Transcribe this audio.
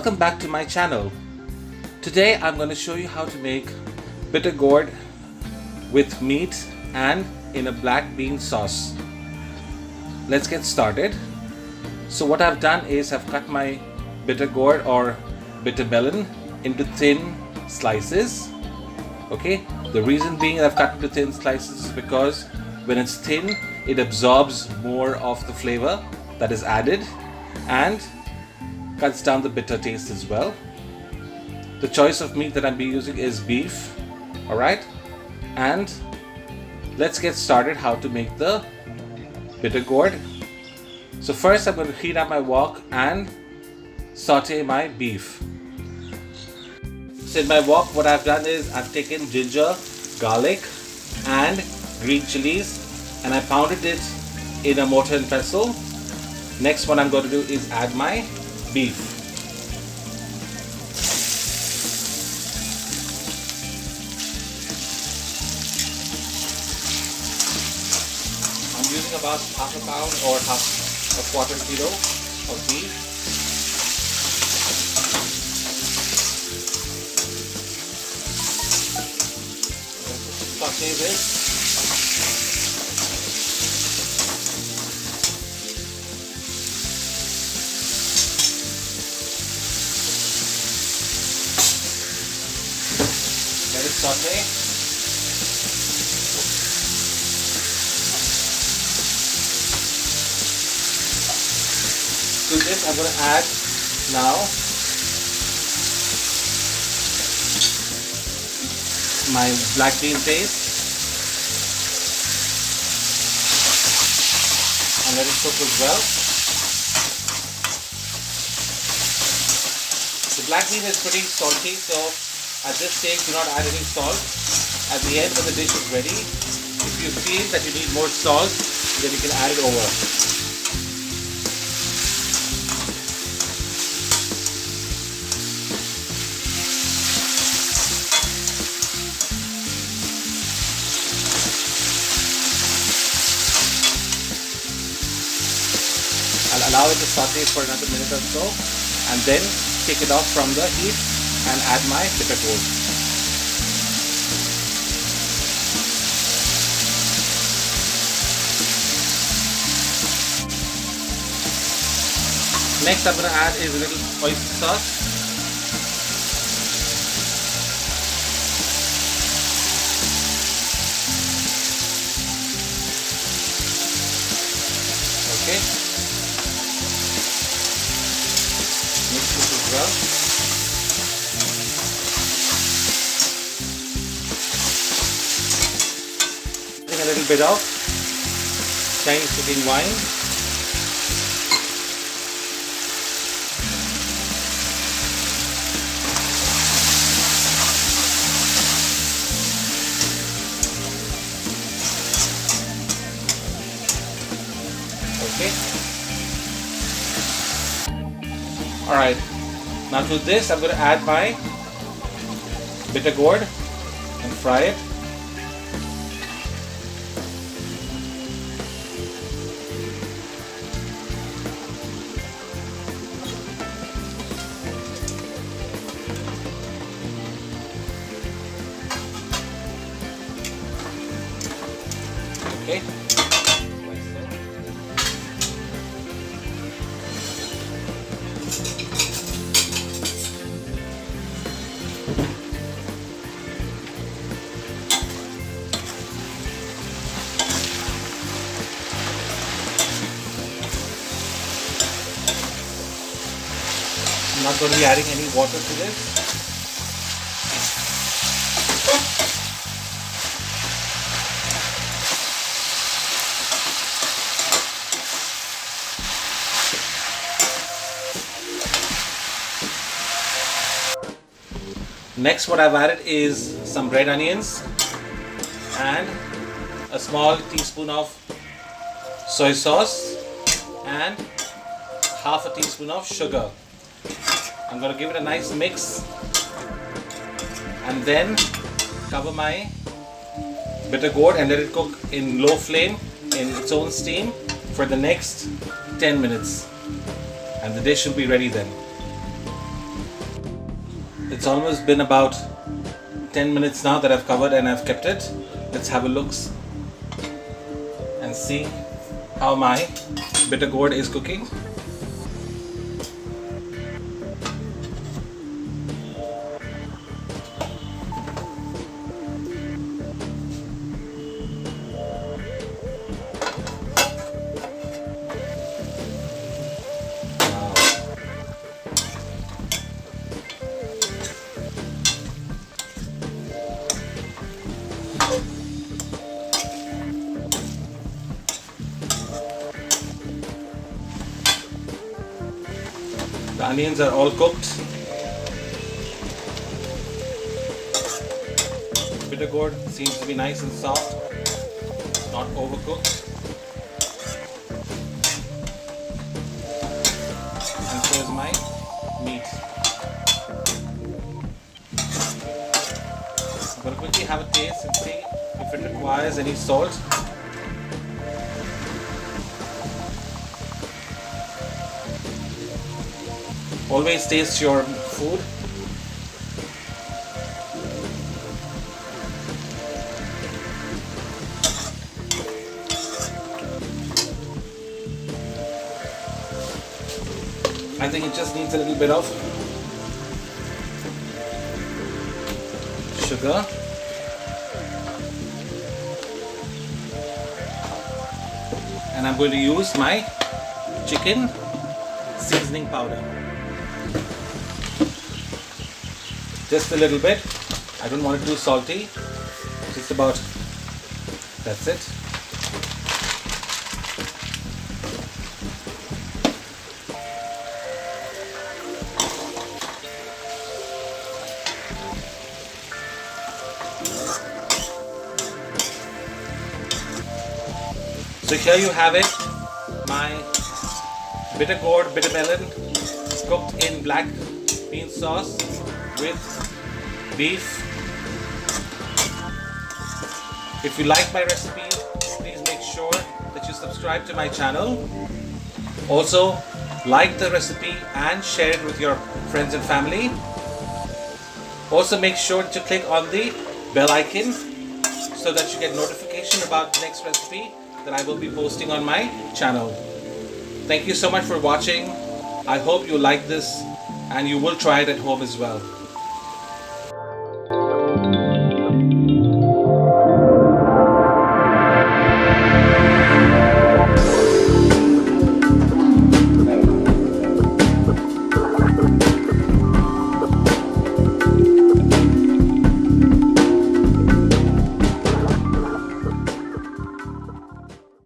Welcome back to my channel. Today I'm going to show you how to make bitter gourd with meat and in a black bean sauce. Let's get started. So what I've done is I've cut my bitter gourd or bitter melon into thin slices. Okay, the reason being I've cut into thin slices is because when it's thin, it absorbs more of the flavor that is added and cuts down the bitter taste as well. The choice of meat that I'm using is beef. Alright, and let's get started how to make the bitter gourd. So first I'm going to heat up my wok and saute my beef. So in my wok, what I've done is I've taken ginger, garlic and green chilies and I pounded it in a mortar and pestle. Next, what I'm going to do is add my beef. I'm using about half a pound or a quarter kilo of beef. Saute this. Let it saute. To this I'm going to add now my black bean paste and let it cook as well. The black bean is pretty salty, so at this stage, do not add any salt. At the end, when the dish is ready, if you feel that you need more salt, then you can add it over. I'll allow it to saute for another minute or so, and then take it off from the heat and add my bitter gourd. Next I'm going to add is a little oyster sauce. Okay. Mix this as well. A little bit of Chinese cooking wine. Okay. Alright. Now to this I'm going to add my bitter gourd and fry it. Okay. I'm not going to be adding any water to this. Next, what I've added is some red onions and a small teaspoon of soy sauce and half a teaspoon of sugar. I'm going to give it a nice mix and then cover my bitter gourd and let it cook in low flame in its own steam for the next 10 minutes and the dish will be ready then. It's almost been about 10 minutes now that I've covered and I've kept it. Let's have a look and see how my bitter gourd is cooking. The onions are all cooked. Bitter gourd seems to be nice and soft, not overcooked. And so is my meat. I'm going to quickly have a taste and see if it requires any salt. Always taste your food. I think it just needs a little bit of sugar. And I'm going to use my chicken seasoning powder. Just a little bit. I don't want it too salty. Just about. That's it. So here you have it. My bitter gourd, bitter melon, cooked in black bean sauce with beef. If you like my recipe, please make sure that you subscribe to my channel. Also, like the recipe and share it with your friends and family. Also, make sure to click on the bell icon so that you get notification about the next recipe that I will be posting on my channel. Thank you so much for watching. I hope you like this and you will try it at home as well.